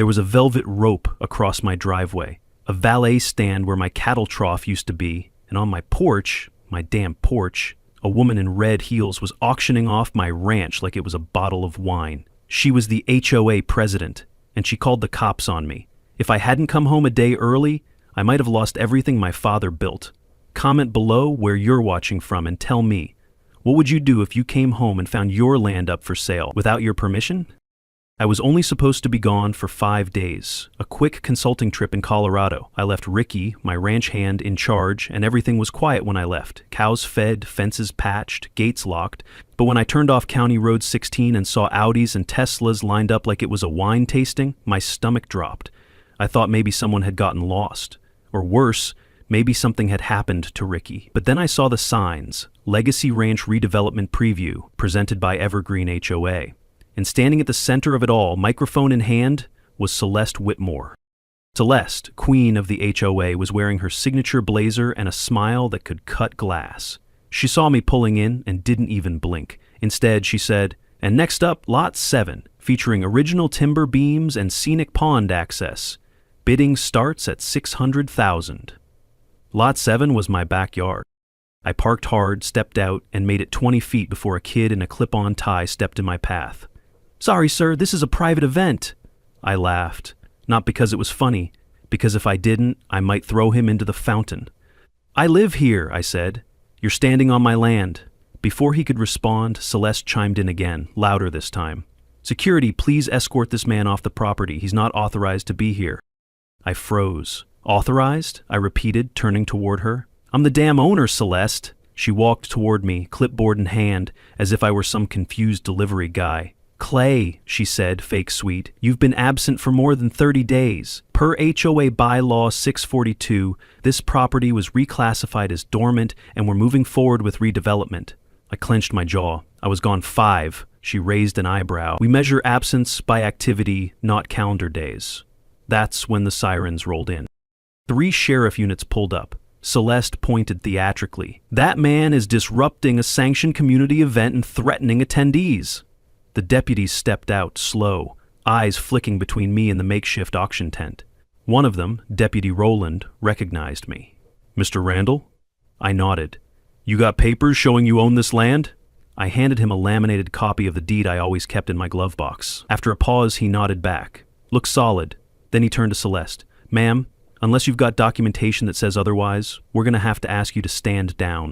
There was a velvet rope across my driveway, a valet stand where my cattle trough used to be, and on my porch, my damn porch, a woman in red heels was auctioning off my ranch like it was a bottle of wine. She was the HOA president, and she called the cops on me. If I hadn't come home a day early, I might have lost everything my father built. Comment below where you're watching from and tell me, what would you do if you came home and found your land up for sale without your permission? I was only supposed to be gone for 5 days, a quick consulting trip in Colorado. I left Ricky, my ranch hand, in charge, and everything was quiet when I left. Cows fed, fences patched, gates locked. But when I turned off County Road 16 and saw Audis and Teslas lined up like it was a wine tasting, my stomach dropped. I thought maybe someone had gotten lost. Or worse, maybe something had happened to Ricky. But then I saw the signs, Legacy Ranch Redevelopment Preview, presented by Evergreen HOA. And standing at the center of it all, microphone in hand, was Celeste Whitmore. Celeste, queen of the HOA, was wearing her signature blazer and a smile that could cut glass. She saw me pulling in and didn't even blink. Instead, she said, "And next up, Lot 7, featuring original timber beams and scenic pond access. Bidding starts at $600,000. Lot 7 was my backyard. I parked hard, stepped out, and made it 20 feet before a kid in a clip-on tie stepped in my path. "Sorry, sir, this is a private event." I laughed, not because it was funny, because if I didn't, I might throw him into the fountain. "I live here," I said. "You're standing on my land." Before he could respond, Celeste chimed in again, louder this time. "Security, please escort this man off the property. He's not authorized to be here." I froze. "Authorized?" I repeated, turning toward her. "I'm the damn owner, Celeste." She walked toward me, clipboard in hand, as if I were some confused delivery guy. "Clay," she said, fake sweet, "you've been absent for more than 30 days. Per HOA bylaw 642, this property was reclassified as dormant and we're moving forward with redevelopment." I clenched my jaw. "I was gone 5. She raised an eyebrow. "We measure absence by activity, not calendar days." That's when the sirens rolled in. 3 sheriff units pulled up. Celeste pointed theatrically. "That man is disrupting a sanctioned community event and threatening attendees." The deputies stepped out, slow, eyes flicking between me and the makeshift auction tent. One of them, Deputy Rowland, recognized me. "Mr. Randall?" I nodded. "You got papers showing you own this land?" I handed him a laminated copy of the deed I always kept in my glove box. After a pause, he nodded back. "Looks solid." Then he turned to Celeste. "Ma'am, unless you've got documentation that says otherwise, we're going to have to ask you to stand down."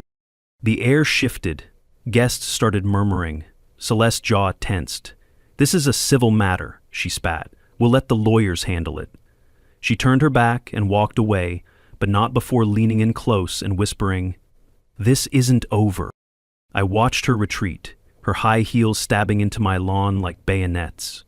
The air shifted. Guests started murmuring. Celeste's jaw tensed. "This is a civil matter," she spat. "We'll let the lawyers handle it." She turned her back and walked away, but not before leaning in close and whispering, "This isn't over." I watched her retreat, her high heels stabbing into my lawn like bayonets.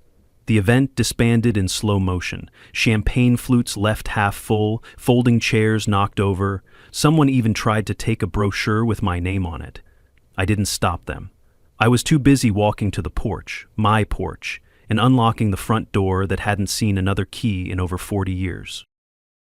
The event disbanded in slow motion. Champagne flutes left half full, folding chairs knocked over. Someone even tried to take a brochure with my name on it. I didn't stop them. I was too busy walking to the porch, my porch, and unlocking the front door that hadn't seen another key in over 40 years.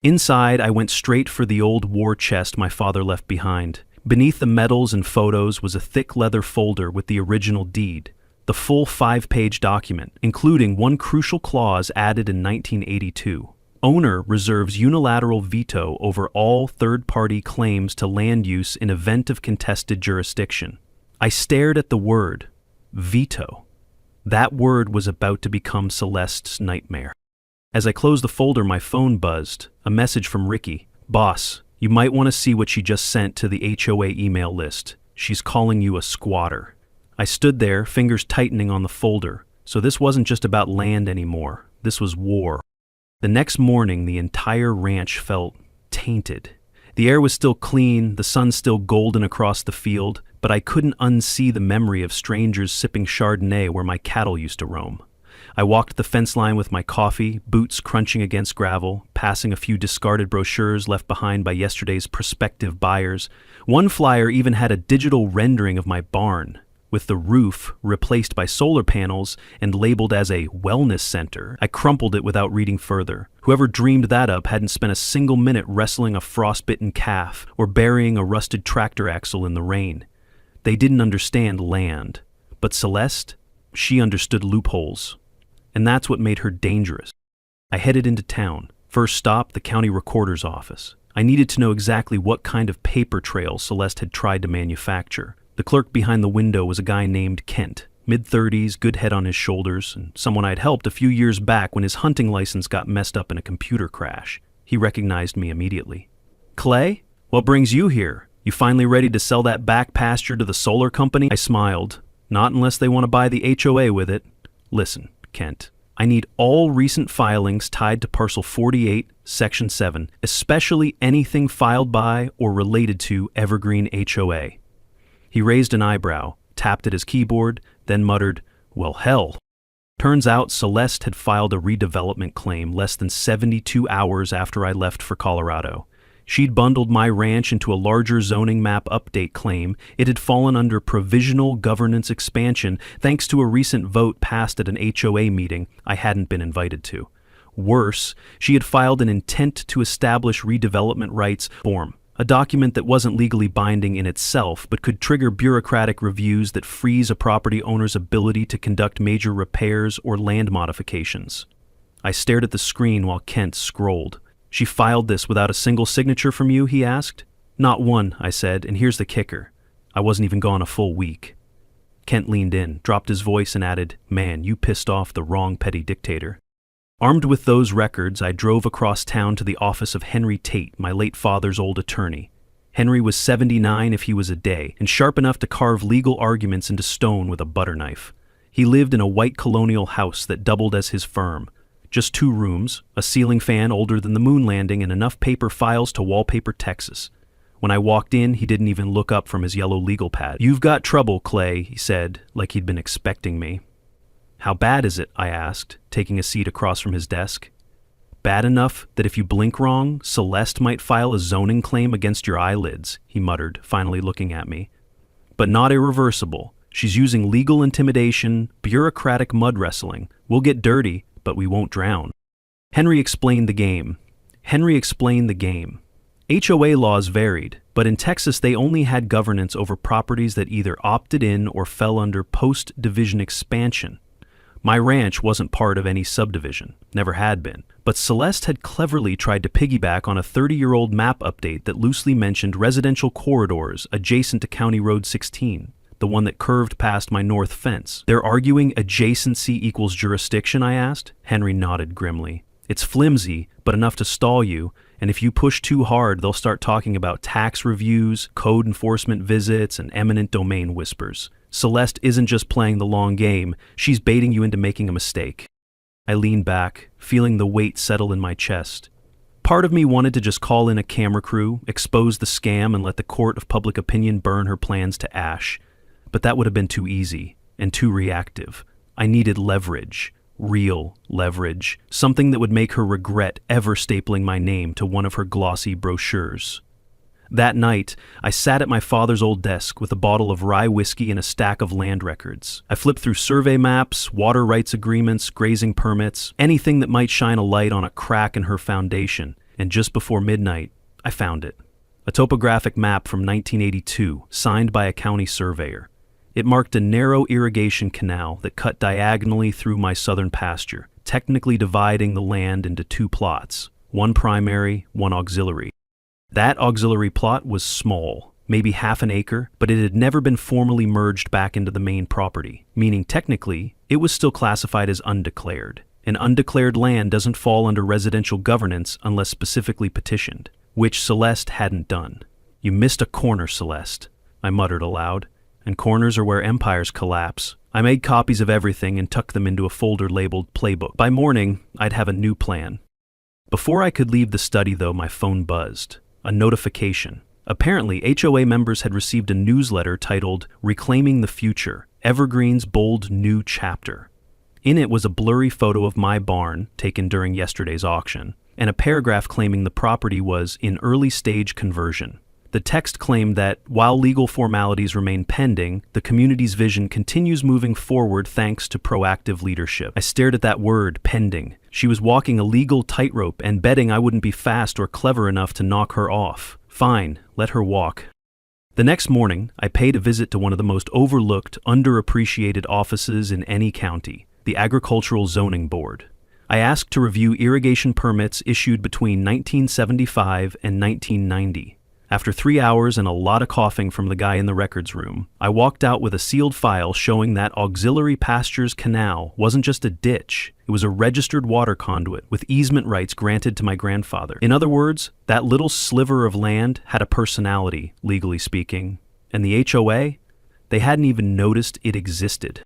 Inside, I went straight for the old war chest my father left behind. Beneath the medals and photos was a thick leather folder with the original deed, the full 5-page document, including one crucial clause added in 1982. Owner reserves unilateral veto over all third-party claims to land use in event of contested jurisdiction. I stared at the word, veto. That word was about to become Celeste's nightmare. As I closed the folder, my phone buzzed, a message from Ricky. "Boss, you might want to see what she just sent to the HOA email list. She's calling you a squatter." I stood there, fingers tightening on the folder. So this wasn't just about land anymore. This was war. The next morning, the entire ranch felt tainted. The air was still clean, the sun still golden across the field, but I couldn't unsee the memory of strangers sipping Chardonnay where my cattle used to roam. I walked the fence line with my coffee, boots crunching against gravel, passing a few discarded brochures left behind by yesterday's prospective buyers. One flyer even had a digital rendering of my barn, with the roof replaced by solar panels and labeled as a wellness center. I crumpled it without reading further. Whoever dreamed that up hadn't spent a single minute wrestling a frostbitten calf or burying a rusted tractor axle in the rain. They didn't understand land. But Celeste, she understood loopholes. And that's what made her dangerous. I headed into town. First stop, the county recorder's office. I needed to know exactly what kind of paper trail Celeste had tried to manufacture. The clerk behind the window was a guy named Kent, mid-30s, good head on his shoulders, and someone I'd helped a few years back when his hunting license got messed up in a computer crash. He recognized me immediately. "Clay? What brings you here? You finally ready to sell that back pasture to the solar company?" I smiled. "Not unless they want to buy the HOA with it." "Listen, Kent, I need all recent filings tied to Parcel 48, Section 7, especially anything filed by or related to Evergreen HOA. He raised an eyebrow, tapped at his keyboard, then muttered, "Well, hell." Turns out Celeste had filed a redevelopment claim less than 72 hours after I left for Colorado. She'd bundled my ranch into a larger zoning map update claim. It had fallen under provisional governance expansion thanks to a recent vote passed at an HOA meeting I hadn't been invited to. Worse, she had filed an intent to establish redevelopment rights form, a document that wasn't legally binding in itself but could trigger bureaucratic reviews that freeze a property owner's ability to conduct major repairs or land modifications. I stared at the screen while Kent scrolled. "She filed this without a single signature from you?" he asked. "Not one," I said, "and here's the kicker. I wasn't even gone a full week." Kent leaned in, dropped his voice, and added, "Man, you pissed off the wrong petty dictator." Armed with those records, I drove across town to the office of Henry Tate, my late father's old attorney. Henry was 79 if he was a day, and sharp enough to carve legal arguments into stone with a butter knife. He lived in a white colonial house that doubled as his firm. Just 2 rooms, a ceiling fan older than the moon landing, and enough paper files to wallpaper Texas. When I walked in, he didn't even look up from his yellow legal pad. "You've got trouble, Clay," he said, like he'd been expecting me. "How bad is it?" I asked, taking a seat across from his desk. "Bad enough that if you blink wrong, Celeste might file a zoning claim against your eyelids," he muttered, finally looking at me. "But not irreversible. She's using legal intimidation, bureaucratic mud wrestling. We'll get dirty, but we won't drown." Henry explained the game. HOA laws varied, but in Texas they only had governance over properties that either opted in or fell under post-division expansion. My ranch wasn't part of any subdivision, never had been, but Celeste had cleverly tried to piggyback on a 30-year-old map update that loosely mentioned residential corridors adjacent to County Road 16. The one that curved past my north fence. "They're arguing adjacency equals jurisdiction?" I asked. Henry nodded grimly. "It's flimsy, but enough to stall you, and if you push too hard, they'll start talking about tax reviews, code enforcement visits, and eminent domain whispers. Celeste isn't just playing the long game, she's baiting you into making a mistake." I leaned back, feeling the weight settle in my chest. Part of me wanted to just call in a camera crew, expose the scam, and let the court of public opinion burn her plans to ash. But that would have been too easy and too reactive. I needed leverage, real leverage, something that would make her regret ever stapling my name to one of her glossy brochures. That night, I sat at my father's old desk with a bottle of rye whiskey and a stack of land records. I flipped through survey maps, water rights agreements, grazing permits, anything that might shine a light on a crack in her foundation, and just before midnight, I found it. A topographic map from 1982, signed by a county surveyor. It marked a narrow irrigation canal that cut diagonally through my southern pasture, technically dividing the land into 2 plots, one primary, one auxiliary. That auxiliary plot was small, maybe half an acre, but it had never been formally merged back into the main property, meaning technically it was still classified as undeclared. And undeclared land doesn't fall under residential governance unless specifically petitioned, which Celeste hadn't done. "You missed a corner, Celeste," I muttered aloud. "And corners are where empires collapse." I made copies of everything and tucked them into a folder labeled Playbook. By morning, I'd have a new plan. Before I could leave the study, though, my phone buzzed. A notification. Apparently, HOA members had received a newsletter titled Reclaiming the Future, Evergreen's Bold New Chapter. In it was a blurry photo of my barn, taken during yesterday's auction, and a paragraph claiming the property was in early stage conversion. The text claimed that, while legal formalities remain pending, the community's vision continues moving forward thanks to proactive leadership. I stared at that word, pending. She was walking a legal tightrope and betting I wouldn't be fast or clever enough to knock her off. Fine, let her walk. The next morning, I paid a visit to one of the most overlooked, underappreciated offices in any county, the Agricultural Zoning Board. I asked to review irrigation permits issued between 1975 and 1990. After 3 hours and a lot of coughing from the guy in the records room, I walked out with a sealed file showing that Auxiliary Pastures Canal wasn't just a ditch, it was a registered water conduit with easement rights granted to my grandfather. In other words, that little sliver of land had a personality, legally speaking. And the HOA? They hadn't even noticed it existed.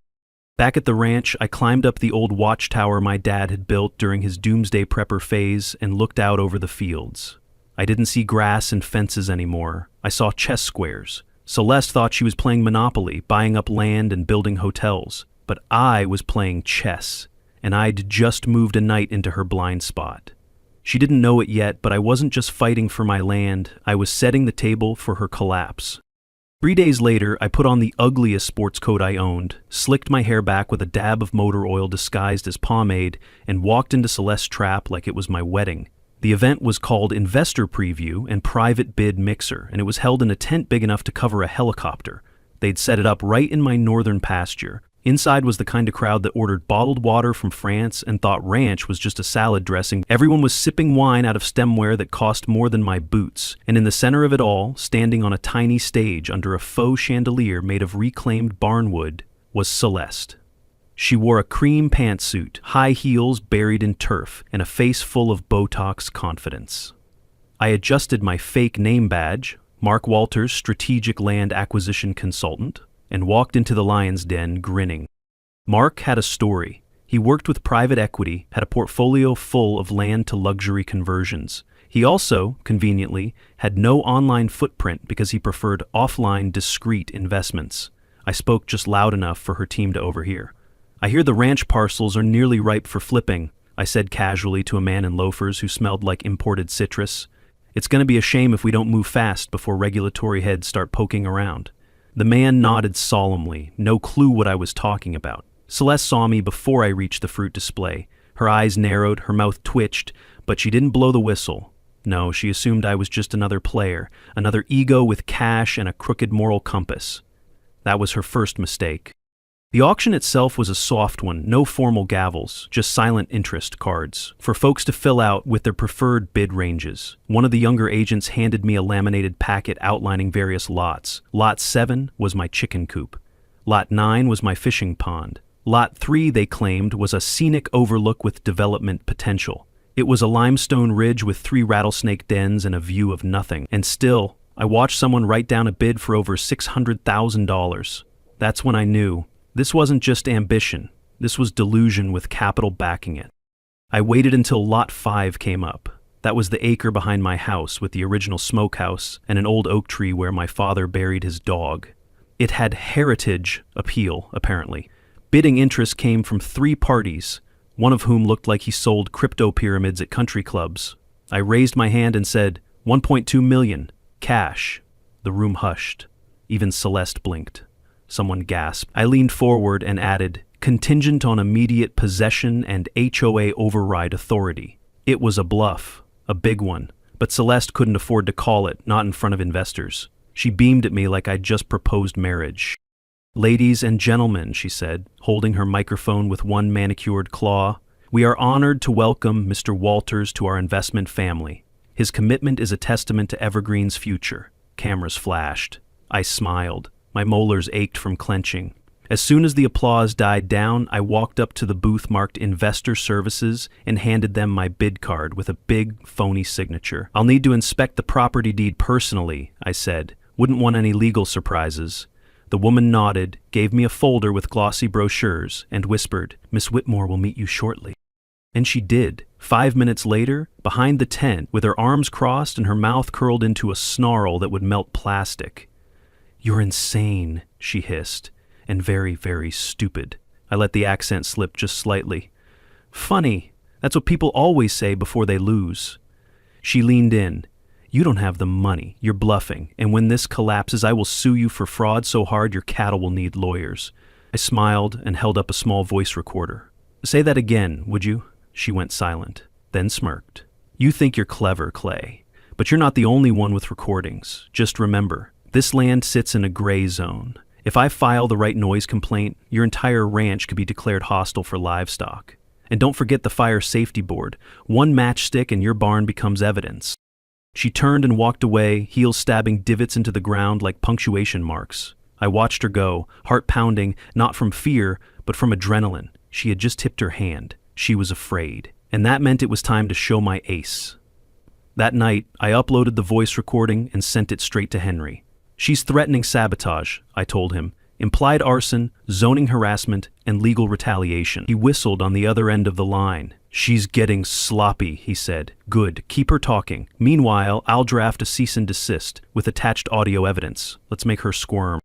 Back at the ranch, I climbed up the old watchtower my dad had built during his doomsday prepper phase and looked out over the fields. I didn't see grass and fences anymore. I saw chess squares. Celeste thought she was playing Monopoly, buying up land and building hotels. But I was playing chess, and I'd just moved a knight into her blind spot. She didn't know it yet, but I wasn't just fighting for my land. I was setting the table for her collapse. 3 days later, I put on the ugliest sports coat I owned, slicked my hair back with a dab of motor oil disguised as pomade, and walked into Celeste's trap like it was my wedding. The event was called Investor Preview and Private Bid Mixer, and it was held in a tent big enough to cover a helicopter. They'd set it up right in my northern pasture. Inside was the kind of crowd that ordered bottled water from France and thought ranch was just a salad dressing. Everyone was sipping wine out of stemware that cost more than my boots. And in the center of it all, standing on a tiny stage under a faux chandelier made of reclaimed barnwood, was Celeste. She wore a cream pantsuit, high heels buried in turf, and a face full of Botox confidence. I adjusted my fake name badge, Mark Walters, Strategic Land Acquisition Consultant, and walked into the lion's den grinning. Mark had a story. He worked with private equity, had a portfolio full of land to luxury conversions. He also, conveniently, had no online footprint because he preferred offline, discreet investments. I spoke just loud enough for her team to overhear. "I hear the ranch parcels are nearly ripe for flipping," I said casually to a man in loafers who smelled like imported citrus. "It's going to be a shame if we don't move fast before regulatory heads start poking around." The man nodded solemnly, no clue what I was talking about. Celeste saw me before I reached the fruit display. Her eyes narrowed, her mouth twitched, but she didn't blow the whistle. No, she assumed I was just another player, another ego with cash and a crooked moral compass. That was her first mistake. The auction itself was a soft one, no formal gavels, just silent interest cards, for folks to fill out with their preferred bid ranges. One of the younger agents handed me a laminated packet outlining various lots. Lot 7 was my chicken coop. Lot 9 was my fishing pond. Lot 3, they claimed, was a scenic overlook with development potential. It was a limestone ridge with 3 rattlesnake dens and a view of nothing. And still, I watched someone write down a bid for over $600,000. That's when I knew. This wasn't just ambition, this was delusion with capital backing it. I waited until Lot 5 came up. That was the acre behind my house with the original smokehouse and an old oak tree where my father buried his dog. It had heritage appeal, apparently. Bidding interest came from 3 parties, one of whom looked like he sold crypto pyramids at country clubs. I raised my hand and said, $1.2 million, cash. The room hushed. Even Celeste blinked. Someone gasped. I leaned forward and added, contingent on immediate possession and HOA override authority. It was a bluff, a big one, but Celeste couldn't afford to call it, not in front of investors. She beamed at me like I'd just proposed marriage. "Ladies and gentlemen," she said, holding her microphone with one manicured claw, "we are honored to welcome Mr. Walters to our investment family. His commitment is a testament to Evergreen's future." Cameras flashed. I smiled. My molars ached from clenching. As soon as the applause died down, I walked up to the booth marked Investor Services and handed them my bid card with a big, phony signature. "I'll need to inspect the property deed personally," I said. "Wouldn't want any legal surprises." The woman nodded, gave me a folder with glossy brochures, and whispered, "Miss Whitmore will meet you shortly." And she did. 5 minutes later, behind the tent, with her arms crossed and her mouth curled into a snarl that would melt plastic. "You're insane," she hissed, "and very, very stupid." I let the accent slip just slightly. "Funny. That's what people always say before they lose." She leaned in. "You don't have the money. You're bluffing. And when this collapses, I will sue you for fraud so hard your cattle will need lawyers." I smiled and held up a small voice recorder. "Say that again, would you?" She went silent, then smirked. "You think you're clever, Clay. But you're not the only one with recordings. Just remember, this land sits in a gray zone. If I file the right noise complaint, your entire ranch could be declared hostile for livestock. And don't forget the fire safety board. One matchstick and your barn becomes evidence." She turned and walked away, heels stabbing divots into the ground like punctuation marks. I watched her go, heart pounding, not from fear, but from adrenaline. She had just tipped her hand. She was afraid. And that meant it was time to show my ace. That night, I uploaded the voice recording and sent it straight to Henry. "She's threatening sabotage," I told him. "Implied arson, zoning harassment, and legal retaliation." He whistled on the other end of the line. "She's getting sloppy," he said. "Good, keep her talking. Meanwhile, I'll draft a cease and desist with attached audio evidence. Let's make her squirm."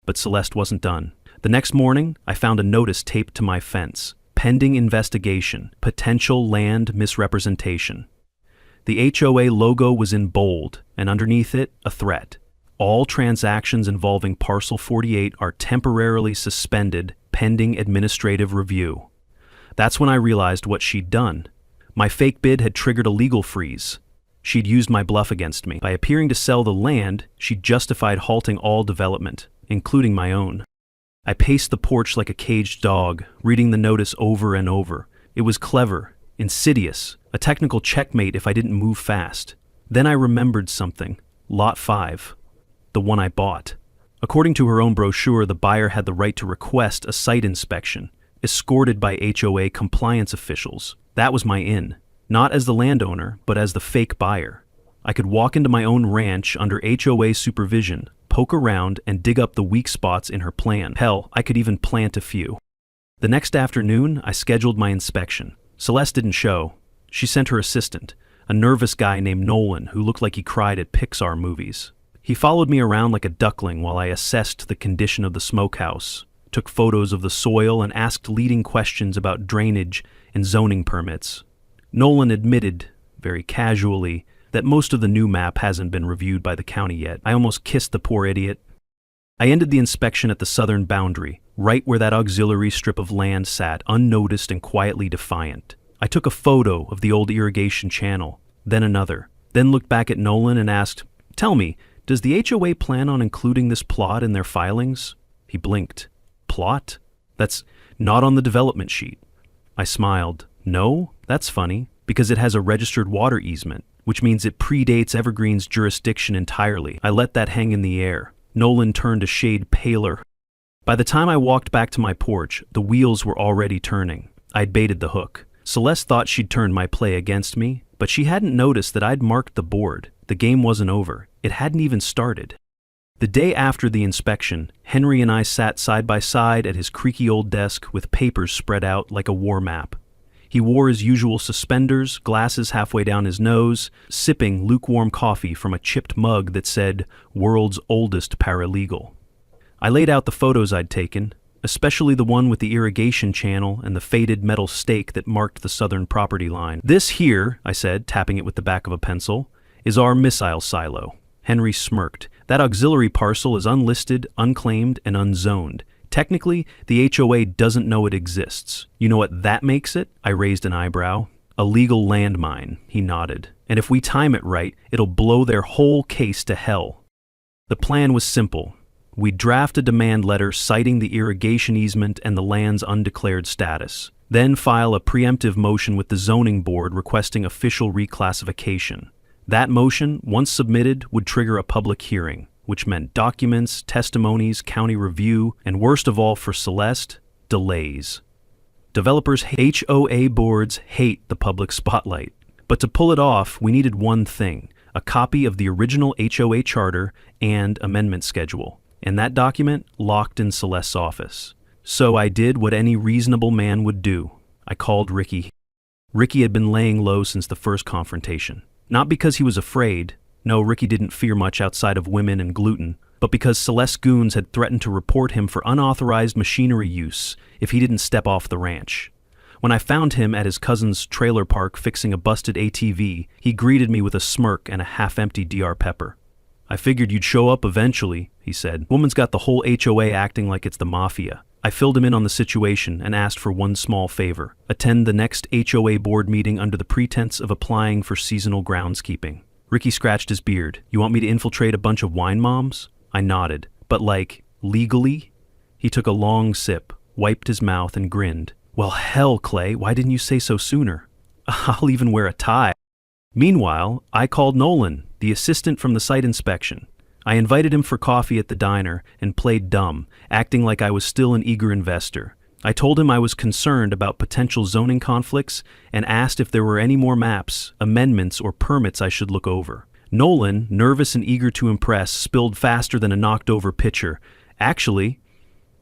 But Celeste wasn't done. The next morning, I found a notice taped to my fence. Pending investigation, potential land misrepresentation. The HOA logo was in bold, and underneath it, a threat. All transactions involving Parcel 48 are temporarily suspended pending administrative review. That's when I realized what she'd done. My fake bid had triggered a legal freeze. She'd used my bluff against me. By appearing to sell the land, she'd justified halting all development, including my own. I paced the porch like a caged dog, reading the notice over and over. It was clever, insidious, a technical checkmate if I didn't move fast. Then I remembered something. Lot 5. The one I bought. According to her own brochure, the buyer had the right to request a site inspection, escorted by HOA compliance officials. That was my in. Not as the landowner, but as the fake buyer. I could walk into my own ranch under HOA supervision, poke around, and dig up the weak spots in her plan. Hell, I could even plant a few. The next afternoon, I scheduled my inspection. Celeste didn't show. She sent her assistant, a nervous guy named Nolan who looked like he cried at Pixar movies. He followed me around like a duckling while I assessed the condition of the smokehouse, took photos of the soil, and asked leading questions about drainage and zoning permits. Nolan admitted, very casually, that most of the new map hasn't been reviewed by the county yet. I almost kissed the poor idiot. I ended the inspection at the southern boundary, right where that auxiliary strip of land sat, unnoticed and quietly defiant. I took a photo of the old irrigation channel, then another, then looked back at Nolan and asked, "Tell me, does the HOA plan on including this plot in their filings?" He blinked. "Plot? That's not on the development sheet." I smiled. "No? That's funny, because it has a registered water easement, which means it predates Evergreen's jurisdiction entirely." I let that hang in the air. Nolan turned a shade paler. By the time I walked back to my porch, the wheels were already turning. I'd baited the hook. Celeste thought she'd turned my play against me, but she hadn't noticed that I'd marked the board. The game wasn't over. It hadn't even started. The day after the inspection, Henry and I sat side by side at his creaky old desk with papers spread out like a war map. He wore his usual suspenders, glasses halfway down his nose, sipping lukewarm coffee from a chipped mug that said, "World's Oldest Paralegal." I laid out the photos I'd taken, especially the one with the irrigation channel and the faded metal stake that marked the southern property line. "This here," I said, tapping it with the back of a pencil, "is our missile silo." Henry smirked. "That auxiliary parcel is unlisted, unclaimed, and unzoned. Technically, the HOA doesn't know it exists. You know what that makes it?" I raised an eyebrow. "A legal landmine," he nodded. "And if we time it right, it'll blow their whole case to hell." The plan was simple. We'd draft a demand letter citing the irrigation easement and the land's undeclared status. Then file a preemptive motion with the zoning board requesting official reclassification. That motion, once submitted, would trigger a public hearing, which meant documents, testimonies, county review, and worst of all for Celeste, delays. Developers' HOA boards hate the public spotlight. But to pull it off, we needed one thing: a copy of the original HOA charter and amendment schedule. And that document locked in Celeste's office. So I did what any reasonable man would do. I called Ricky. Ricky had been laying low since the first confrontation. Not because he was afraid. No, Ricky didn't fear much outside of women and gluten, but because Celeste's goons had threatened to report him for unauthorized machinery use if he didn't step off the ranch. When I found him at his cousin's trailer park fixing a busted ATV, he greeted me with a smirk and a half-empty DR Pepper. "I figured you'd show up eventually," he said. "Woman's got the whole HOA acting like it's the mafia." I filled him in on the situation and asked for one small favor: attend the next HOA board meeting under the pretense of applying for seasonal groundskeeping. Ricky scratched his beard. "You want me to infiltrate a bunch of wine moms?" I nodded. "But like, legally?" He took a long sip, wiped his mouth, and grinned. Well, hell, Clay, why didn't you say so sooner? I'll even wear a tie. Meanwhile, I called Nolan, the assistant from the site inspection. I invited him for coffee at the diner and played dumb, acting like I was still an eager investor. I told him I was concerned about potential zoning conflicts and asked if there were any more maps, amendments, or permits I should look over. Nolan, nervous and eager to impress, spilled faster than a knocked-over pitcher. Actually,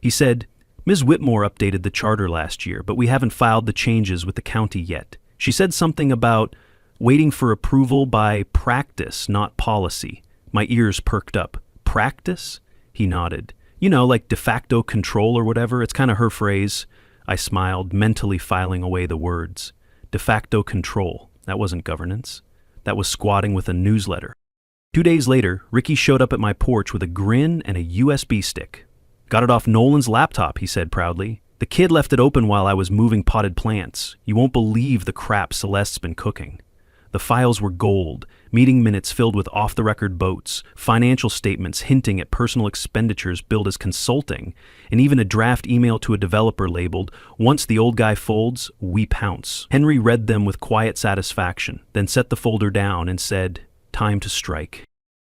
he said, Ms. Whitmore updated the charter last year, but we haven't filed the changes with the county yet. She said something about waiting for approval by practice, not policy. My ears perked up. Practice? He nodded. You know, like de facto control or whatever. It's kind of her phrase. I smiled, mentally filing away the words. De facto control. That wasn't governance. That was squatting with a newsletter. 2 days later, Ricky showed up at my porch with a grin and a USB stick. Got it off Nolan's laptop, he said proudly. The kid left it open while I was moving potted plants. You won't believe the crap Celeste's been cooking. The files were gold, meeting minutes filled with off-the-record boats, financial statements hinting at personal expenditures billed as consulting, and even a draft email to a developer labeled, "Once the old guy folds, we pounce." Henry read them with quiet satisfaction, then set the folder down and said, "Time to strike."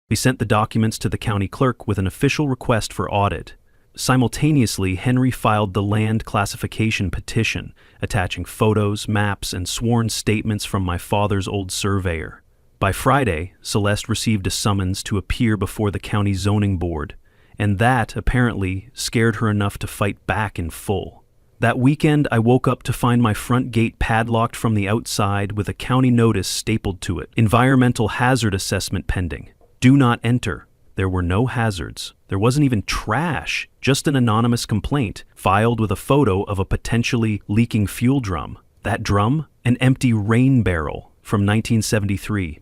We sent the documents to the county clerk with an official request for audit. Simultaneously, Henry filed the land classification petition, attaching photos, maps, and sworn statements from my father's old surveyor. By Friday, Celeste received a summons to appear before the county zoning board, and that, apparently, scared her enough to fight back in full. That weekend, I woke up to find my front gate padlocked from the outside with a county notice stapled to it. Environmental hazard assessment pending. Do not enter. There were no hazards. There wasn't even trash, just an anonymous complaint, filed with a photo of a potentially leaking fuel drum. That drum? An empty rain barrel from 1973.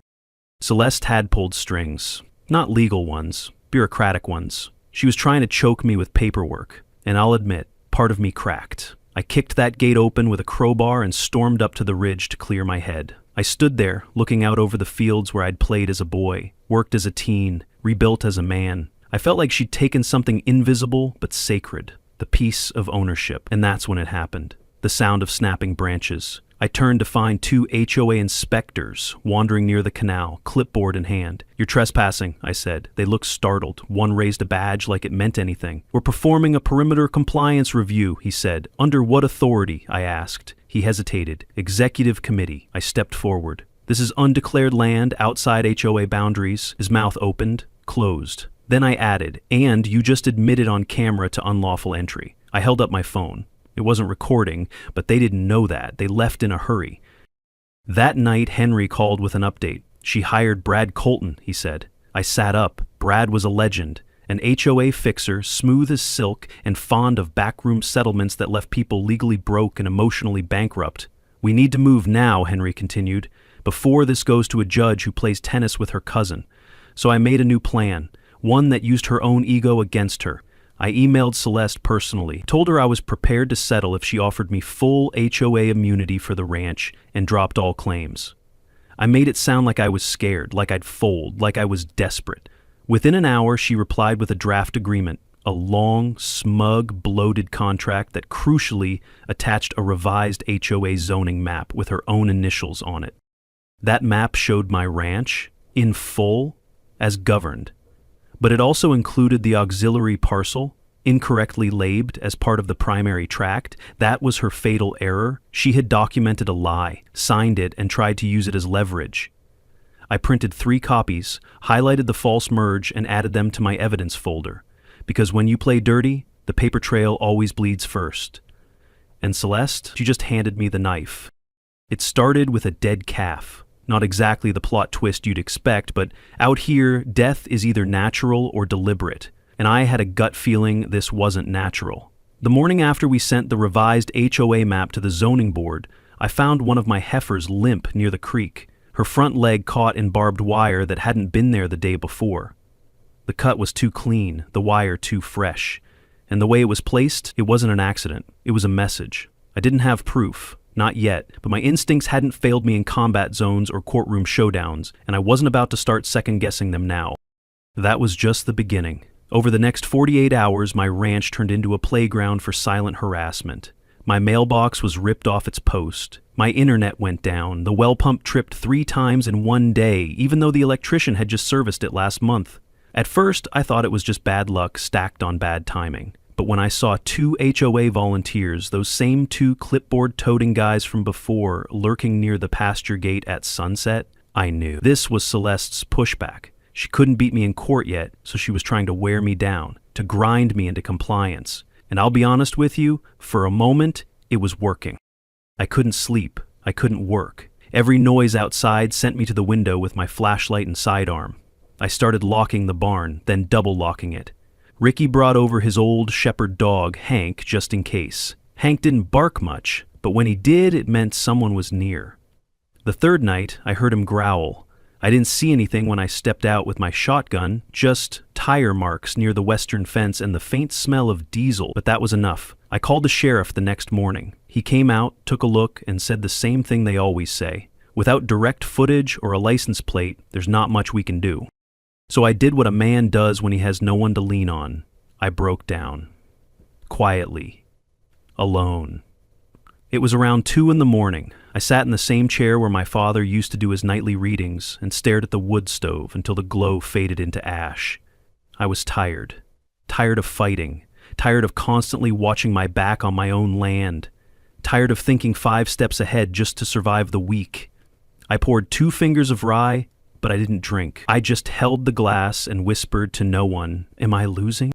Celeste had pulled strings. Not legal ones, bureaucratic ones. She was trying to choke me with paperwork, and I'll admit, part of me cracked. I kicked that gate open with a crowbar and stormed up to the ridge to clear my head. I stood there, looking out over the fields where I'd played as a boy, worked as a teen, rebuilt as a man. I felt like she'd taken something invisible but sacred, the piece of ownership, and that's when it happened. The sound of snapping branches. I turned to find 2 HOA inspectors wandering near the canal, clipboard in hand. "You're trespassing," I said. They looked startled. One raised a badge like it meant anything. "We're performing a perimeter compliance review," he said. "Under what authority?" I asked. He hesitated. "Executive committee." I stepped forward. "This is undeclared land outside HOA boundaries." His mouth opened, closed. Then I added, "And you just admitted on camera to unlawful entry." I held up my phone. It wasn't recording, but they didn't know that. They left in a hurry. That night, Henry called with an update. "She hired Brad Colton," he said. I sat up. Brad was a legend. An HOA fixer, smooth as silk and fond of backroom settlements that left people legally broke and emotionally bankrupt. "We need to move now," Henry continued, "before this goes to a judge who plays tennis with her cousin." So I made a new plan, one that used her own ego against her. I emailed Celeste personally, told her I was prepared to settle if she offered me full HOA immunity for the ranch and dropped all claims. I made it sound like I was scared, like I'd fold, like I was desperate. Within an hour, she replied with a draft agreement, a long, smug, bloated contract that crucially attached a revised HOA zoning map with her own initials on it. That map showed my ranch, in full, as governed. But it also included the auxiliary parcel, incorrectly labeled as part of the primary tract. That was her fatal error. She had documented a lie, signed it, and tried to use it as leverage. I printed 3 copies, highlighted the false merge, and added them to my evidence folder. Because when you play dirty, the paper trail always bleeds first. And Celeste, she just handed me the knife. It started with a dead calf. Not exactly the plot twist you'd expect, but out here, death is either natural or deliberate, and I had a gut feeling this wasn't natural. The morning after we sent the revised HOA map to the zoning board, I found one of my heifers limp near the creek, her front leg caught in barbed wire that hadn't been there the day before. The cut was too clean, the wire too fresh, and the way it was placed, it wasn't an accident, it was a message. I didn't have proof. Not yet, but my instincts hadn't failed me in combat zones or courtroom showdowns, and I wasn't about to start second-guessing them now. That was just the beginning. Over the next 48 hours, my ranch turned into a playground for silent harassment. My mailbox was ripped off its post. My internet went down. The well pump tripped 3 times in one day, even though the electrician had just serviced it last month. At first, I thought it was just bad luck stacked on bad timing. But when I saw 2 HOA volunteers, those same 2 clipboard-toting guys from before, lurking near the pasture gate at sunset, I knew. This was Celeste's pushback. She couldn't beat me in court yet, so she was trying to wear me down, to grind me into compliance. And I'll be honest with you, for a moment, it was working. I couldn't sleep. I couldn't work. Every noise outside sent me to the window with my flashlight and sidearm. I started locking the barn, then double-locking it. Ricky brought over his old shepherd dog, Hank, just in case. Hank didn't bark much, but when he did, it meant someone was near. The third night, I heard him growl. I didn't see anything when I stepped out with my shotgun, just tire marks near the western fence and the faint smell of diesel, but that was enough. I called the sheriff the next morning. He came out, took a look, and said the same thing they always say. Without direct footage or a license plate, there's not much we can do. So I did what a man does when he has no one to lean on. I broke down. Quietly. Alone. It was around 2 a.m. I sat in the same chair where my father used to do his nightly readings and stared at the wood stove until the glow faded into ash. I was tired. Tired of fighting. Tired of constantly watching my back on my own land. Tired of thinking 5 steps ahead just to survive the week. I poured 2 fingers of rye, but I didn't drink. I just held the glass and whispered to no one, "Am I losing?"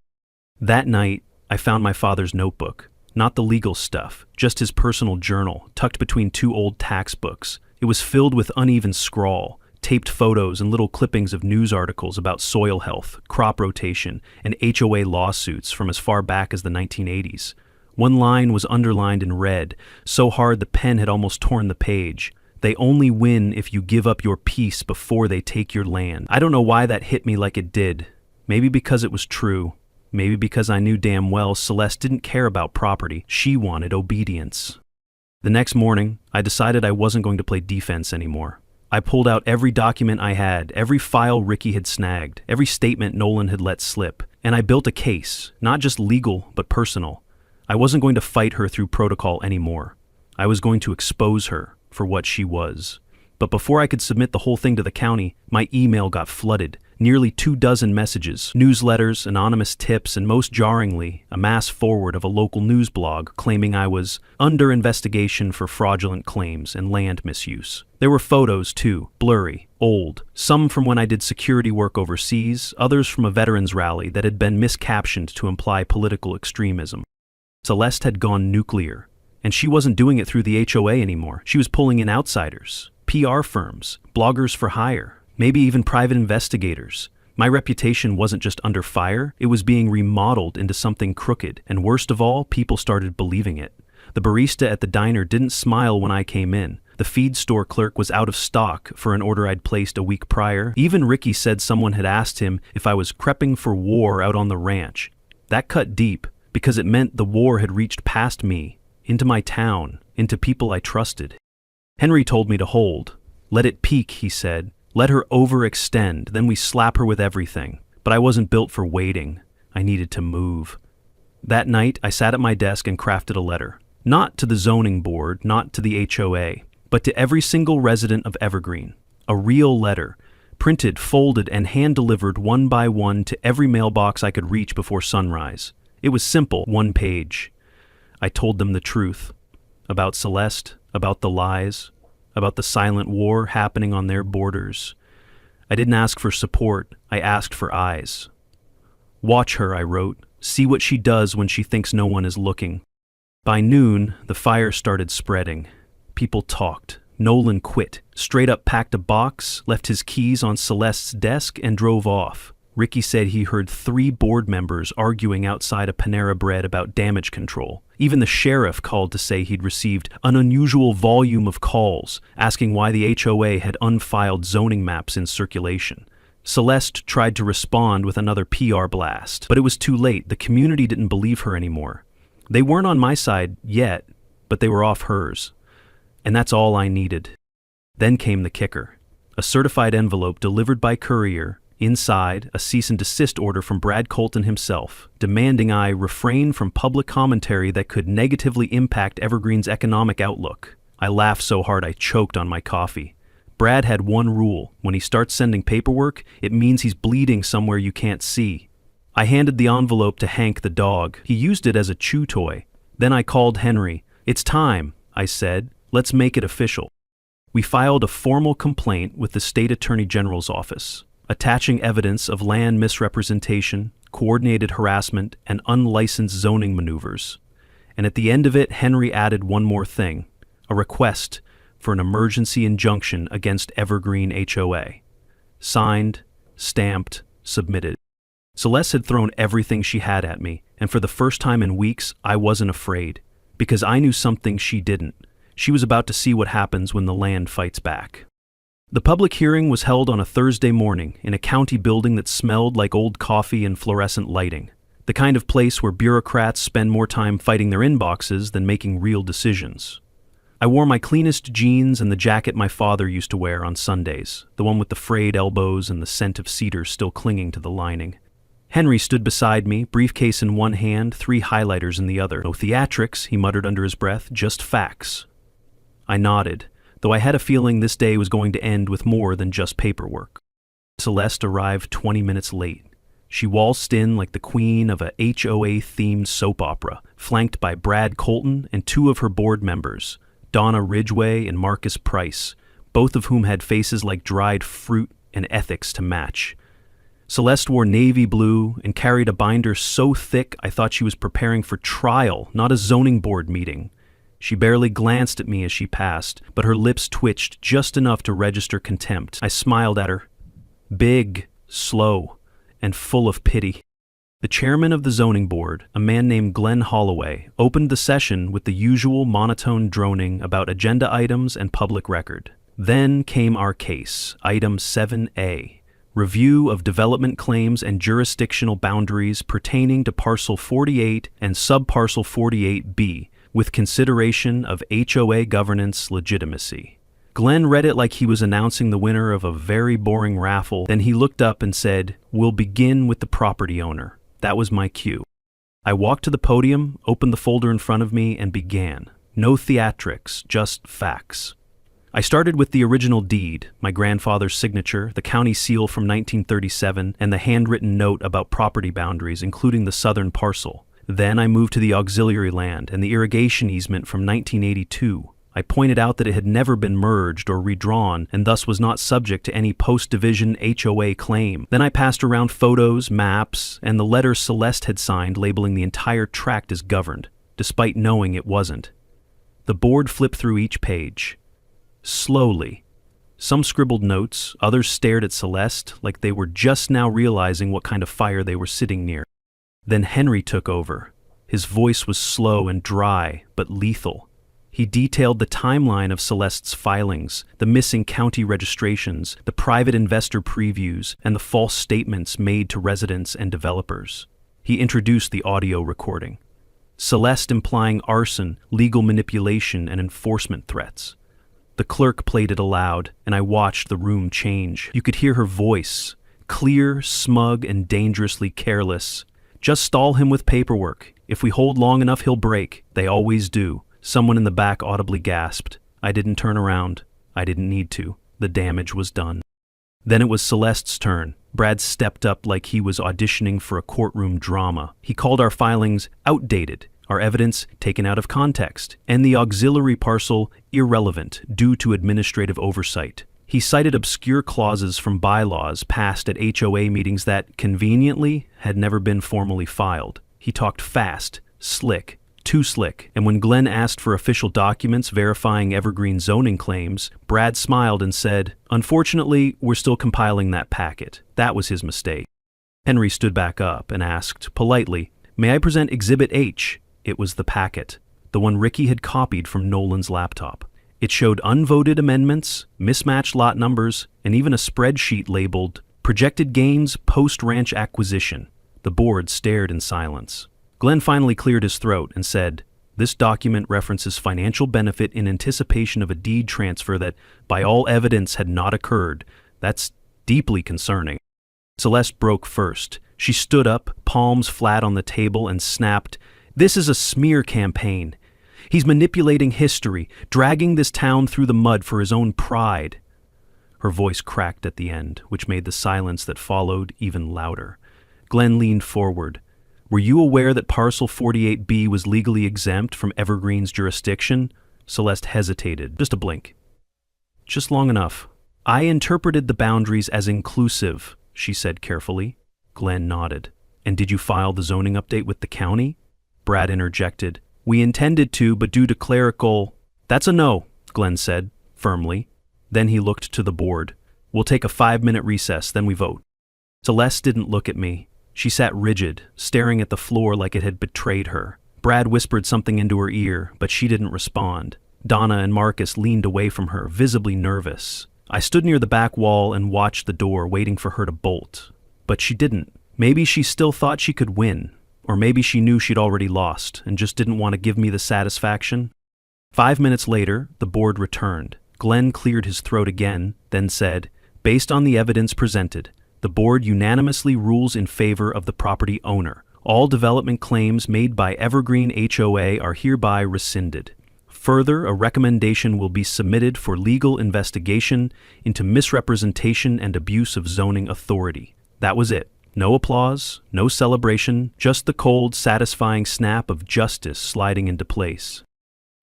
That night, I found my father's notebook. Not the legal stuff, just his personal journal, tucked between 2 old tax books. It was filled with uneven scrawl, taped photos and little clippings of news articles about soil health, crop rotation, and HOA lawsuits from as far back as the 1980s. One line was underlined in red, so hard the pen had almost torn the page. They only win if you give up your peace before they take your land. I don't know why that hit me like it did. Maybe because it was true. Maybe because I knew damn well Celeste didn't care about property. She wanted obedience. The next morning, I decided I wasn't going to play defense anymore. I pulled out every document I had, every file Ricky had snagged, every statement Nolan had let slip, and I built a case, not just legal, but personal. I wasn't going to fight her through protocol anymore. I was going to expose her for what she was. But before I could submit the whole thing to the county, my email got flooded. Nearly 24 messages, newsletters, anonymous tips, and most jarringly, a mass forward of a local news blog claiming I was under investigation for fraudulent claims and land misuse. There were photos too, blurry, old, some from when I did security work overseas, others from a veterans rally that had been miscaptioned to imply political extremism. Celeste had gone nuclear. And she wasn't doing it through the HOA anymore. She was pulling in outsiders, PR firms, bloggers for hire, maybe even private investigators. My reputation wasn't just under fire, it was being remodeled into something crooked, and worst of all, people started believing it. The barista at the diner didn't smile when I came in. The feed store clerk was out of stock for an order I'd placed a week prior. Even Ricky said someone had asked him if I was prepping for war out on the ranch. That cut deep, because it meant the war had reached past me, into my town, into people I trusted. Henry told me to hold. Let it peak, he said. Let her overextend, then we slap her with everything. But I wasn't built for waiting. I needed to move. That night, I sat at my desk and crafted a letter. Not to the zoning board, not to the HOA, but to every single resident of Evergreen. A real letter, printed, folded, and hand-delivered one by one to every mailbox I could reach before sunrise. It was simple, 1 page. I told them the truth. About Celeste, about the lies, about the silent war happening on their borders. I didn't ask for support, I asked for eyes. Watch her, I wrote. See what she does when she thinks no one is looking. By noon, the fire started spreading. People talked. Nolan quit, straight up packed a box, left his keys on Celeste's desk, and drove off. Ricky said he heard 3 board members arguing outside a Panera Bread about damage control. Even the sheriff called to say he'd received an unusual volume of calls, asking why the HOA had unfiled zoning maps in circulation. Celeste tried to respond with another PR blast, but it was too late. The community didn't believe her anymore. They weren't on my side yet, but they were off hers. And that's all I needed. Then came the kicker. A certified envelope delivered by courier, Inside, a cease and desist order from Brad Colton himself, demanding I refrain from public commentary that could negatively impact Evergreen's economic outlook. I laughed so hard I choked on my coffee. Brad had one rule: when he starts sending paperwork, it means he's bleeding somewhere you can't see. I handed the envelope to Hank the dog. He used it as a chew toy. Then I called Henry. "It's time," I said. "Let's make it official." We filed a formal complaint with the State Attorney General's office, attaching evidence of land misrepresentation, coordinated harassment, and unlicensed zoning maneuvers. And at the end of it, Henry added one more thing: a request for an emergency injunction against Evergreen HOA. Signed, stamped, submitted. Celeste had thrown everything she had at me, and for the first time in weeks, I wasn't afraid, because I knew something she didn't. She was about to see what happens when the land fights back. The public hearing was held on a Thursday morning in a county building that smelled like old coffee and fluorescent lighting, the kind of place where bureaucrats spend more time fighting their inboxes than making real decisions. I wore my cleanest jeans and the jacket my father used to wear on Sundays, the one with the frayed elbows and the scent of cedar still clinging to the lining. Henry stood beside me, briefcase in one hand, 3 highlighters in the other. "No theatrics," he muttered under his breath, "just facts." I nodded, though I had a feeling this day was going to end with more than just paperwork. Celeste arrived 20 minutes late. She waltzed in like the queen of a HOA-themed soap opera, flanked by Brad Colton and 2 of her board members, Donna Ridgway and Marcus Price, both of whom had faces like dried fruit and ethics to match. Celeste wore navy blue and carried a binder so thick I thought she was preparing for trial, not a zoning board meeting. She barely glanced at me as she passed, but her lips twitched just enough to register contempt. I smiled at her. Big, slow, and full of pity. The chairman of the zoning board, a man named Glenn Holloway, opened the session with the usual monotone droning about agenda items and public record. Then came our case, item 7A. Review of development claims and jurisdictional boundaries pertaining to Parcel 48 and Subparcel 48B, with consideration of HOA governance legitimacy. Glenn read it like he was announcing the winner of a very boring raffle. Then he looked up and said, "We'll begin with the property owner." That was my cue. I walked to the podium, opened the folder in front of me, and began. No theatrics, just facts. I started with the original deed, my grandfather's signature, the county seal from 1937, and the handwritten note about property boundaries, including the southern parcel. Then I moved to the auxiliary land and the irrigation easement from 1982. I pointed out that it had never been merged or redrawn and thus was not subject to any post-division HOA claim. Then I passed around photos, maps, and the letter Celeste had signed labeling the entire tract as governed, despite knowing it wasn't. The board flipped through each page. Slowly. Some scribbled notes, others stared at Celeste like they were just now realizing what kind of fire they were sitting near. Then Henry took over. His voice was slow and dry, but lethal. He detailed the timeline of Celeste's filings, the missing county registrations, the private investor previews, and the false statements made to residents and developers. He introduced the audio recording. Celeste implying arson, legal manipulation, and enforcement threats. The clerk played it aloud, and I watched the room change. You could hear her voice, clear, smug, and dangerously careless. "Just stall him with paperwork. If we hold long enough, he'll break. They always do." Someone in the back audibly gasped. I didn't turn around. I didn't need to. The damage was done. Then it was Celeste's turn. Brad stepped up like he was auditioning for a courtroom drama. He called our filings outdated, our evidence taken out of context, and the auxiliary parcel irrelevant due to administrative oversight. He cited obscure clauses from bylaws passed at HOA meetings that, conveniently, had never been formally filed. He talked fast, slick, too slick, and when Glenn asked for official documents verifying Evergreen zoning claims, Brad smiled and said, "Unfortunately, we're still compiling that packet. That was his mistake." Henry stood back up and asked, politely, "May I present Exhibit H?" It was the packet, the one Ricky had copied from Nolan's laptop. It showed unvoted amendments, mismatched lot numbers, and even a spreadsheet labeled Projected Gains Post-Ranch Acquisition. The board stared in silence. Glenn finally cleared his throat and said, "This document references financial benefit in anticipation of a deed transfer that, by all evidence, had not occurred. That's deeply concerning." Celeste broke first. She stood up, palms flat on the table, and snapped, "This is a smear campaign. He's manipulating history, dragging this town through the mud for his own pride." Her voice cracked at the end, which made the silence that followed even louder. Glenn leaned forward. "Were you aware that Parcel 48B was legally exempt from Evergreen's jurisdiction?" Celeste hesitated, just a blink. "Just long enough. I interpreted the boundaries as inclusive," she said carefully. Glenn nodded. "And did you file the zoning update with the county?" Brad interjected. "We intended to, but due to clerical—" "That's a no," Glenn said, firmly. Then he looked to the board. "We'll take a 5-minute recess, then we vote." Celeste didn't look at me. She sat rigid, staring at the floor like it had betrayed her. Brad whispered something into her ear, but she didn't respond. Donna and Marcus leaned away from her, visibly nervous. I stood near the back wall and watched the door, waiting for her to bolt. But she didn't. Maybe she still thought she could win. Or maybe she knew she'd already lost and just didn't want to give me the satisfaction. 5 minutes later, the board returned. Glenn cleared his throat again, then said, "Based on the evidence presented, the board unanimously rules in favor of the property owner. All development claims made by Evergreen HOA are hereby rescinded. Further, a recommendation will be submitted for legal investigation into misrepresentation and abuse of zoning authority." That was it. No applause, no celebration, just the cold, satisfying snap of justice sliding into place.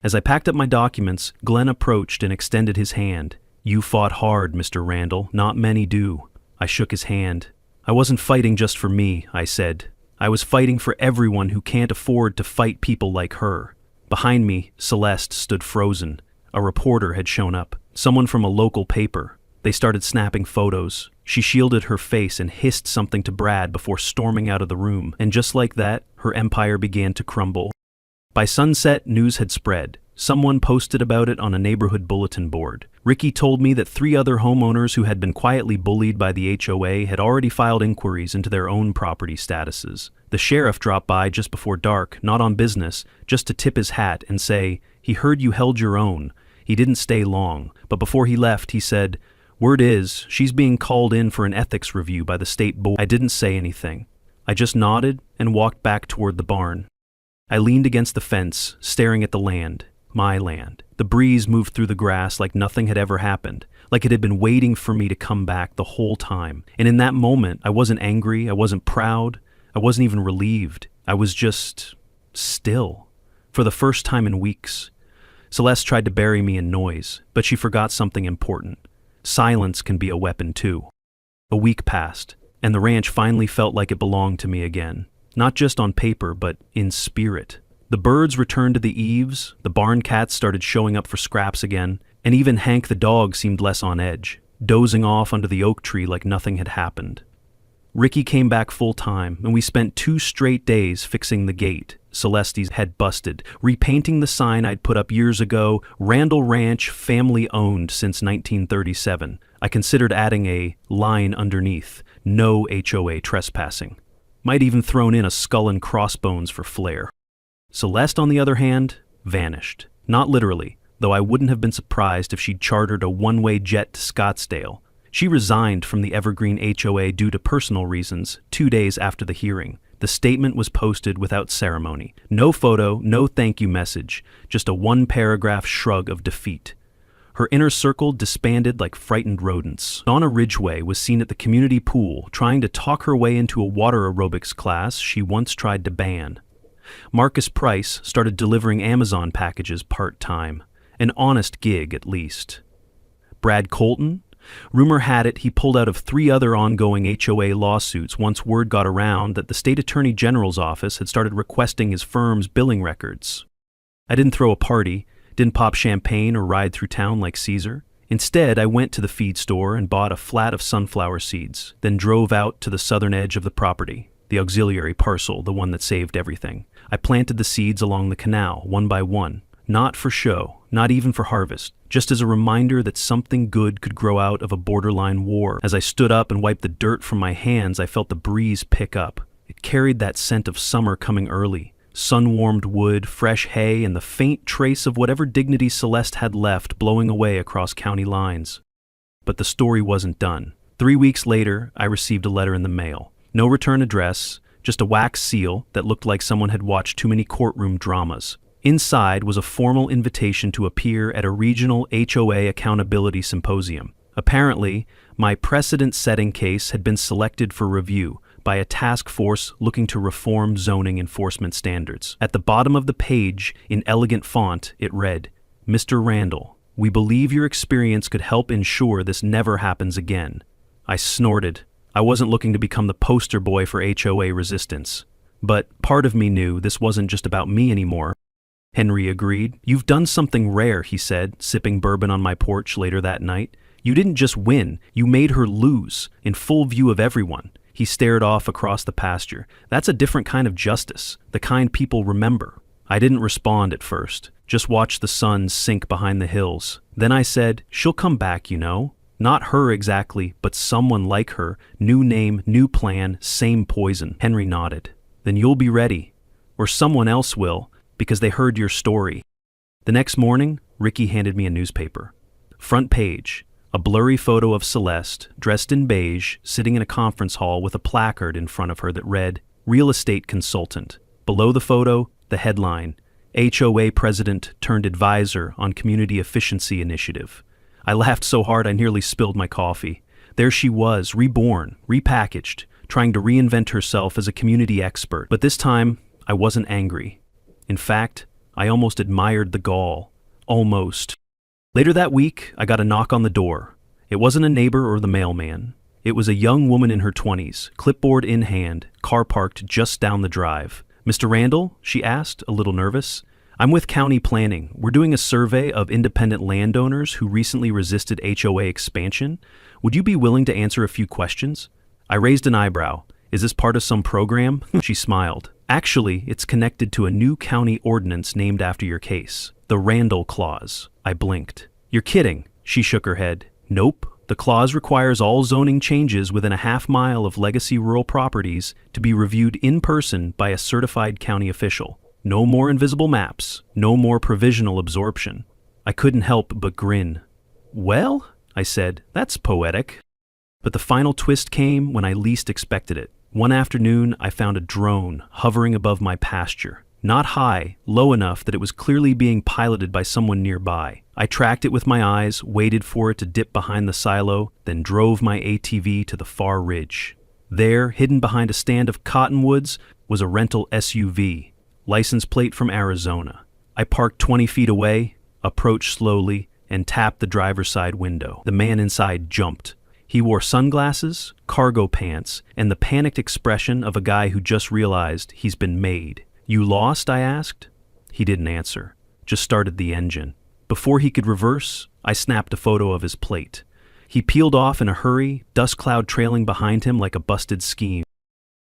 As I packed up my documents, Glenn approached and extended his hand. "You fought hard, Mr. Randall. Not many do." I shook his hand. "I wasn't fighting just for me," I said. "I was fighting for everyone who can't afford to fight people like her." Behind me, Celeste stood frozen. A reporter had shown up, someone from a local paper. They started snapping photos. She shielded her face and hissed something to Brad before storming out of the room, and just like that, her empire began to crumble. By sunset, news had spread. Someone posted about it on a neighborhood bulletin board. Ricky told me that 3 other homeowners who had been quietly bullied by the HOA had already filed inquiries into their own property statuses. The sheriff dropped by just before dark, not on business, just to tip his hat and say, "He heard you held your own." He didn't stay long, but before he left, he said, "Word is, she's being called in for an ethics review by the state board." I didn't say anything. I just nodded and walked back toward the barn. I leaned against the fence, staring at the land. My land. The breeze moved through the grass like nothing had ever happened, like it had been waiting for me to come back the whole time. And in that moment, I wasn't angry, I wasn't proud, I wasn't even relieved. I was just still. For the first time in weeks. Celeste tried to bury me in noise, but she forgot something important. Silence can be a weapon too. A week passed, and the ranch finally felt like it belonged to me again. Not just on paper, but in spirit. The birds returned to the eaves, the barn cats started showing up for scraps again, and even Hank the dog seemed less on edge, dozing off under the oak tree like nothing had happened. Ricky came back full time, and we spent 2 straight days fixing the gate Celeste's had busted, repainting the sign I'd put up years ago, "Randall Ranch, family owned since 1937. I considered adding a line underneath, "No HOA trespassing." Might even thrown in a skull and crossbones for flair. Celeste, on the other hand, vanished. Not literally, though I wouldn't have been surprised if she'd chartered a one-way jet to Scottsdale. She resigned from the Evergreen HOA due to personal reasons 2 days after the hearing. The statement was posted without ceremony. No photo, no thank you message, just a 1-paragraph shrug of defeat. Her inner circle disbanded like frightened rodents. Donna Ridgway was seen at the community pool trying to talk her way into a water aerobics class she once tried to ban. Marcus Price started delivering Amazon packages part-time. An honest gig, at least. Brad Colton? Rumor had it he pulled out of 3 other ongoing HOA lawsuits once word got around that the state attorney general's office had started requesting his firm's billing records. I didn't throw a party, didn't pop champagne or ride through town like Caesar. Instead, I went to the feed store and bought a flat of sunflower seeds, then drove out to the southern edge of the property, the auxiliary parcel, the one that saved everything. I planted the seeds along the canal, one by one. Not for show, not even for harvest, just as a reminder that something good could grow out of a borderline war. As I stood up and wiped the dirt from my hands, I felt the breeze pick up. It carried that scent of summer coming early. Sun-warmed wood, fresh hay, and the faint trace of whatever dignity Celeste had left blowing away across county lines. But the story wasn't done. 3 weeks later, I received a letter in the mail. No return address, just a wax seal that looked like someone had watched too many courtroom dramas. Inside was a formal invitation to appear at a regional HOA accountability symposium. Apparently, my precedent-setting case had been selected for review by a task force looking to reform zoning enforcement standards. At the bottom of the page, in elegant font, it read, "Mr. Randall, we believe your experience could help ensure this never happens again." I snorted. I wasn't looking to become the poster boy for HOA resistance. But part of me knew this wasn't just about me anymore. Henry agreed. "You've done something rare," he said, sipping bourbon on my porch later that night. "You didn't just win, you made her lose, in full view of everyone." He stared off across the pasture. "That's a different kind of justice, the kind people remember." I didn't respond at first, just watched the sun sink behind the hills. Then I said, "She'll come back, you know. Not her exactly, but someone like her. New name, new plan, same poison." Henry nodded. "Then you'll be ready. Or someone else will, because they heard your story." The next morning, Ricky handed me a newspaper. Front page, a blurry photo of Celeste, dressed in beige, sitting in a conference hall with a placard in front of her that read, "Real Estate Consultant." Below the photo, the headline, "HOA President turned Advisor on Community Efficiency Initiative." I laughed so hard I nearly spilled my coffee. There she was, reborn, repackaged, trying to reinvent herself as a community expert. But this time, I wasn't angry. In fact, I almost admired the gall. Almost. Later that week, I got a knock on the door. It wasn't a neighbor or the mailman. It was a young woman in her 20s, clipboard in hand, car parked just down the drive. "Mr. Randall?" she asked, a little nervous. "I'm with County Planning. We're doing a survey of independent landowners who recently resisted HOA expansion. Would you be willing to answer a few questions?" I raised an eyebrow. "Is this part of some program?" She smiled. "Actually, it's connected to a new county ordinance named after your case. The Randall Clause." I blinked. "You're kidding." She shook her head. "Nope. The clause requires all zoning changes within a half-mile of legacy rural properties to be reviewed in person by a certified county official. No more invisible maps. No more provisional absorption." I couldn't help but grin. "Well," I said, "that's poetic." But the final twist came when I least expected it. One afternoon, I found a drone hovering above my pasture. Not high, low enough that it was clearly being piloted by someone nearby. I tracked it with my eyes, waited for it to dip behind the silo, then drove my ATV to the far ridge. There, hidden behind a stand of cottonwoods, was a rental SUV, license plate from Arizona. I parked 20 feet away, approached slowly, and tapped the driver's side window. The man inside jumped. He wore sunglasses, cargo pants, and the panicked expression of a guy who just realized he's been made. "You lost?" I asked. He didn't answer, just started the engine. Before he could reverse, I snapped a photo of his plate. He peeled off in a hurry, dust cloud trailing behind him like a busted scheme.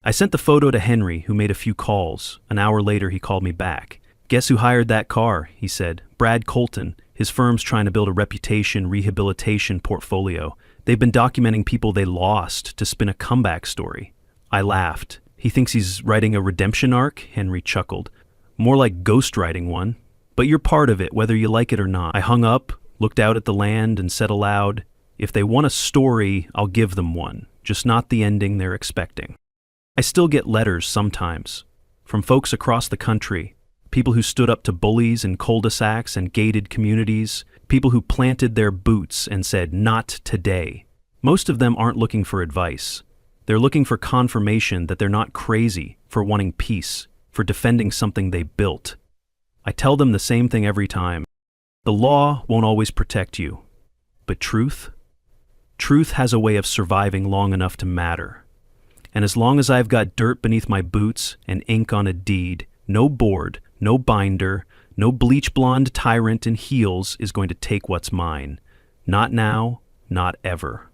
I sent the photo to Henry, who made a few calls. An hour later, he called me back. "Guess who hired that car?" he said. "Brad Colton. His firm's trying to build a reputation rehabilitation portfolio. They've been documenting people they lost to spin a comeback story." I laughed. "He thinks he's writing a redemption arc?" Henry chuckled. "More like ghostwriting one. But you're part of it, whether you like it or not." I hung up, looked out at the land, and said aloud, "If they want a story, I'll give them one, just not the ending they're expecting." I still get letters sometimes, from folks across the country, people who stood up to bullies in cul-de-sacs and gated communities, people who planted their boots and said, "Not today." Most of them aren't looking for advice. They're looking for confirmation that they're not crazy for wanting peace, for defending something they built. I tell them the same thing every time. The law won't always protect you. But truth? Truth has a way of surviving long enough to matter. And as long as I've got dirt beneath my boots and ink on a deed, no board, no binder, no bleach blonde tyrant in heels is going to take what's mine. Not now, not ever.